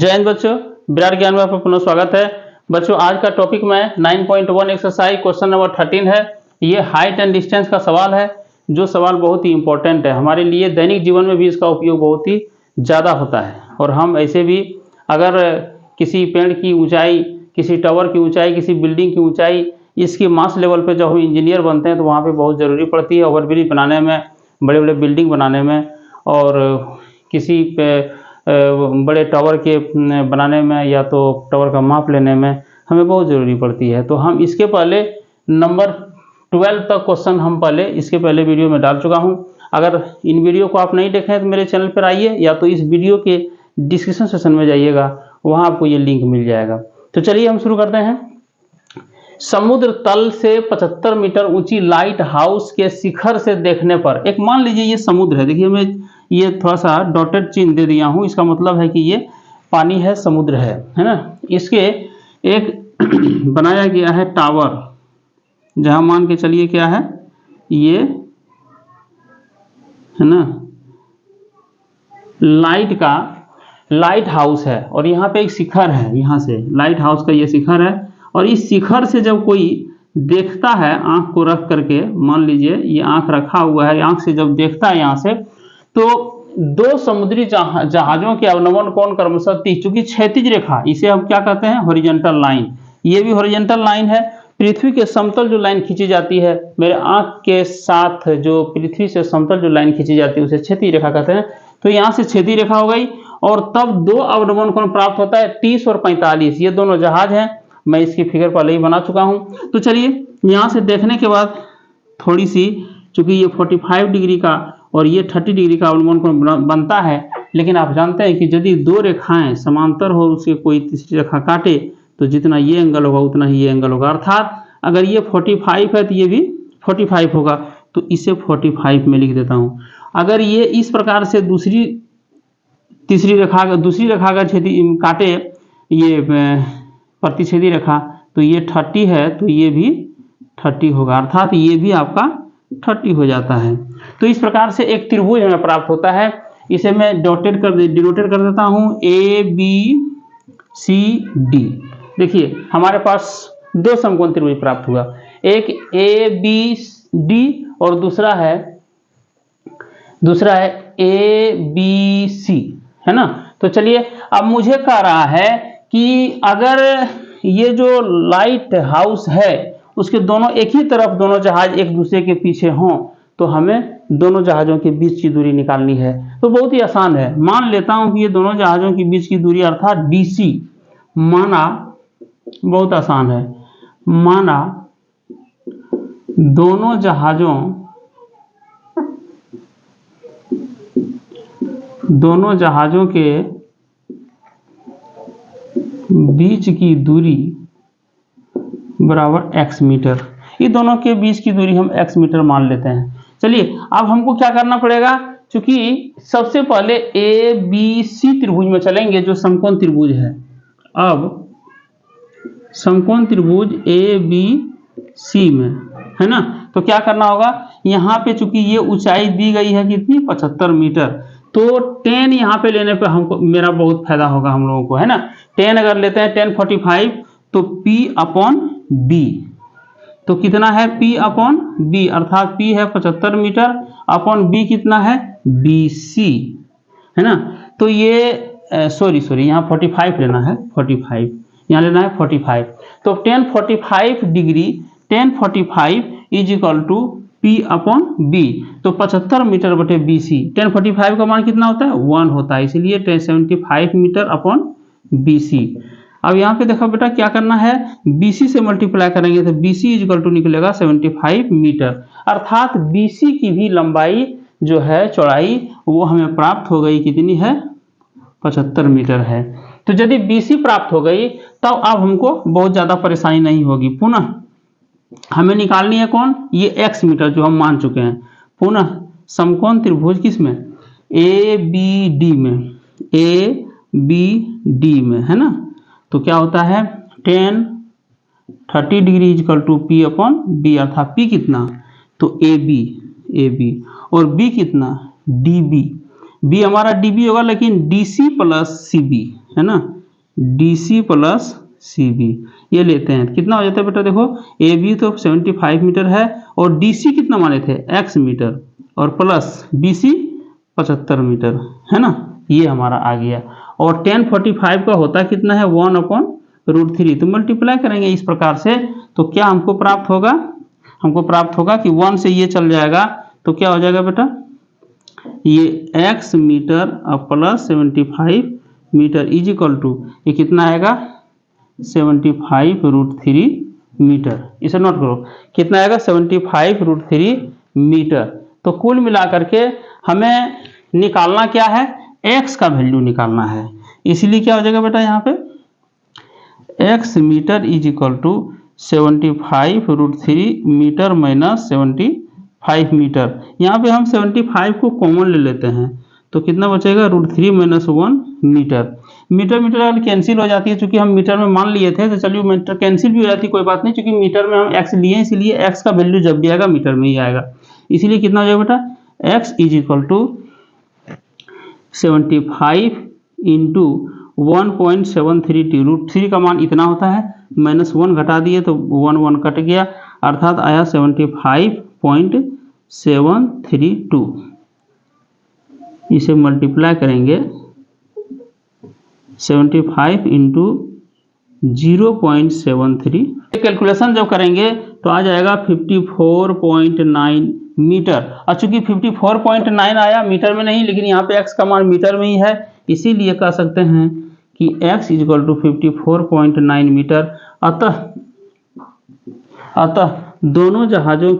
जय हिंद बच्चों, विराट ज्ञान में आपका पुनः स्वागत है। बच्चों आज का टॉपिक में 9.1 एक्सरसाइज क्वेश्चन नंबर 13 है। ये हाइट एंड डिस्टेंस का सवाल है, जो सवाल बहुत ही इंपॉर्टेंट है हमारे लिए। दैनिक जीवन में भी इसका उपयोग बहुत ही ज़्यादा होता है और हम ऐसे भी अगर किसी पेड़ की ऊंचाई, किसी टावर की ऊंचाई, किसी बिल्डिंग की ऊंचाई, इसकी मास लेवल पे जब हम इंजीनियर बनते हैं तो वहाँ पे बहुत ज़रूरी पड़ती है ओवरब्रिज बनाने में, बड़े बड़े बिल्डिंग बनाने में, और किसी बड़े टावर के बनाने में या तो टावर का माप लेने में हमें बहुत ज़रूरी पड़ती है। तो हम इसके पहले नंबर 12 तक क्वेश्चन हम इसके पहले वीडियो में डाल चुका हूं। अगर इन वीडियो को आप नहीं देखें तो मेरे चैनल पर आइए या तो इस वीडियो के डिस्क्रिप्शन सेक्शन में जाइएगा, वहां आपको ये लिंक मिल जाएगा। तो चलिए हम शुरू करते हैं। समुद्र तल से 75 मीटर ऊंची लाइट हाउस के शिखर से देखने पर, एक मान लीजिए ये समुद्र है, देखिए मैं ये थोड़ा सा डॉटेड चिन्ह दे दिया हूं, इसका मतलब है कि ये पानी है, समुद्र है ना। इसके एक बनाया गया है टावर, जहां मान के चलिए क्या है, ये है ना लाइट हाउस है और यहाँ पे एक शिखर है, यहाँ से लाइट हाउस का ये शिखर है। और इस शिखर से जब कोई देखता है आंख को रख करके, मान लीजिए ये आंख रखा हुआ है, आंख से जब देखता है यहाँ से, तो दो समुद्री जहाजों के अवनमन कोण क्रमशः 30, चूंकि क्षैतिज रेखा, इसे हम क्या कहते हैं, हॉरिजॉन्टल लाइन, ये भी हॉरिजॉन्टल लाइन है। पृथ्वी के समतल जो लाइन खींची जाती है, मेरे आंख के साथ जो पृथ्वी से समतल जो लाइन खींची जाती है उसे क्षैतिज रेखा कहते हैं। तो यहाँ से क्षैतिज रेखा हो गई और तब दो अवनमन कोण प्राप्त होता है, 30 और 45। ये दोनों जहाज हैं, मैं इसकी फिगर पहले ही बना चुका हूं। तो चलिए यहाँ से देखने के बाद थोड़ी सी, चूंकि ये 45 डिग्री का और ये 30 डिग्री का अवनमन कोण बनता है, लेकिन आप जानते हैं कि यदि दो रेखाएं समांतर हो, उसके कोई तीसरी रेखा काटे तो जितना ये एंगल होगा उतना ही ये एंगल होगा। अर्थात अगर ये 45 है तो ये भी 45 होगा, तो इसे 45 में लिख देता हूँ। अगर ये इस प्रकार से दूसरी रेखा का छेदी काटे, ये प्रतिच्छेदी रेखा, तो ये 30 है तो ये भी 30 होगा, अर्थात ये भी आपका 30 हो जाता है। तो इस प्रकार से एक त्रिभुज हमें प्राप्त होता है। इसे मैं डिनोटेट कर देता हूं, ABCD। देखिए हमारे पास दो समकोण त्रिभुज प्राप्त हुआ, एक ABD और दूसरा है ABC, है ना। तो चलिए अब मुझे कह रहा है कि अगर ये जो लाइट हाउस है उसके दोनों एक ही तरफ दोनों जहाज एक दूसरे के पीछे हों, तो हमें दोनों जहाजों के बीच की दूरी निकालनी है। तो बहुत ही आसान है, मान लेता हूं कि ये दोनों जहाजों के बीच की दूरी अर्थात DC माना, बहुत आसान है, माना दोनों जहाजों के बीच की दूरी बराबर x मीटर। ये दोनों के बीच की दूरी हम x मीटर मान लेते हैं। चलिए अब हमको क्या करना पड़ेगा, क्योंकि सबसे पहले ABC त्रिभुज में चलेंगे जो समकोण त्रिभुज है। अब समकोण त्रिभुज ABC में, है ना, तो क्या करना होगा, यहाँ पे चूंकि ये ऊंचाई दी गई है कितनी, 75 मीटर, तो 10 यहाँ पे लेने पे हमको, मेरा बहुत फायदा होगा हम लोगों को, है ना। 10 अगर लेते हैं, 10 45, तो P/B, तो कितना है P/B, अर्थात P है 75 मीटर, अपॉन B कितना है BC, है ना। तो ये सॉरी यहाँ 45 लेना है, 45 यहाँ लेना है 45। तो 1045 degree 1045 is equal to P/B, तो 75 मीटर बटे BC। 1045 का मान कितना होता है, 1 होता है, इसलिए 1075 मीटर अपॉन BC। अब यहाँ पे देखो बेटा क्या करना है, BC से मल्टीप्लाई करेंगे तो BC इज इक्वल टू निकलेगा 75 मीटर, अर्थात BC की भी लंबाई जो है, चौड़ाई, वो हमें प्राप्त हो गई, कितनी है, 75 मीटर है। तो यदि BC प्राप्त हो गई तब अब हमको बहुत ज्यादा परेशानी नहीं होगी। पुनः हमें निकालनी है कौन, ये x मीटर जो हम मान चुके हैं। पुनः समकोण त्रिभुज किसमें, ABD में, है ना। तो क्या होता है, 10 30 डिग्री इक्वल टू P/B, अर्थात P कितना, तो AB और B कितना, DB, B हमारा DB होगा, लेकिन DC प्लस CB, है ना, DC प्लस CB ये लेते हैं। कितना हो जाता है बेटा, देखो AB तो 75 मीटर है और DC कितना माने थे, x मीटर, और प्लस BC 75 मीटर, है ना, ये हमारा आ गया। और 1045 का होता है कितना है, 1/√3। तो मल्टीप्लाई करेंगे इस प्रकार से, तो क्या हमको प्राप्त होगा, हमको प्राप्त होगा कि 1 से ये चल जाएगा, तो क्या हो जाएगा बेटा, ये x metre plus 75 metre is equal to, ये कितना आएगा, 75√3 मीटर। इसे नोट करो, कितना आएगा, 75√3 मीटर। तो कुल मिलाकर के हमें निकालना क्या है, x का वैल्यू निकालना है। इसलिए क्या हो जाएगा बेटा, यहाँ पे x metre is equal to 75√3 metre minus 75 metre. यहाँ पे हम 75 को कॉमन ले लेते हैं, तो कितना बचेगा, √3 - 1 मीटर। मीटर मीटर अगर कैंसिल हो जाती है, चूंकि हम मीटर में मान लिए थे, तो चलिए मीटर कैंसिल भी हो जाती है, कोई बात नहीं, चूंकि मीटर में हम x लिए, इसलिए x का वैल्यू जब भी आएगा मीटर में ही आएगा। इसीलिए कितना हो जाएगा बेटा, x is equal to 75 into 1.732, √3 का मान इतना होता है, -1 घटा दिए तो 1 कट गया, अर्थात आया 75.732। इसे मल्टीप्लाई करेंगे 75 इंटू 0.73, कैलकुलेशन जब करेंगे तो आ जाएगा 54.9 मीटर। और चूंकि 54.9 आया मीटर में नहीं, लेकिन यहाँ पे x का मान मीटर में ही है, इसीलिए कह सकते हैं कि x is equal to 54.9 metre. अतः दोनों जहाज़ों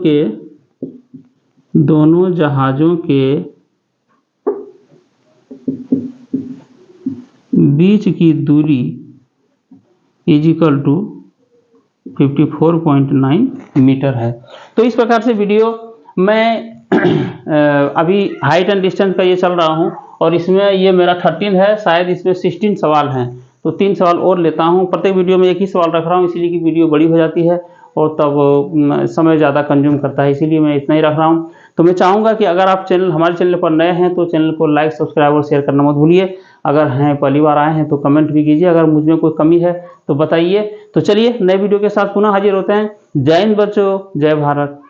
के बीच की दूरी इज इक्वल टू 54.9 मीटर है। तो इस प्रकार से वीडियो मैं अभी हाइट एंड डिस्टेंस का ये चल रहा हूँ, और इसमें ये मेरा 13 है, शायद इसमें 16 सवाल हैं, तो 3 सवाल और लेता हूँ। प्रत्येक वीडियो में एक ही सवाल रख रहा हूँ, इसीलिए कि वीडियो बड़ी हो जाती है और तब समय ज़्यादा कंज्यूम करता है, इसीलिए मैं इतना ही रख रहा हूँ। तो मैं चाहूँगा कि अगर आप हमारे चैनल पर नए हैं तो चैनल को लाइक, सब्सक्राइब और शेयर करना मत भूलिए। अगर हैं पहली बार आए हैं तो कमेंट भी कीजिए, अगर मुझ में कोई कमी है तो बताइए। तो चलिए नए वीडियो के साथ पुनः हाजिर होते हैं। जय हिंद बच्चों, जय भारत।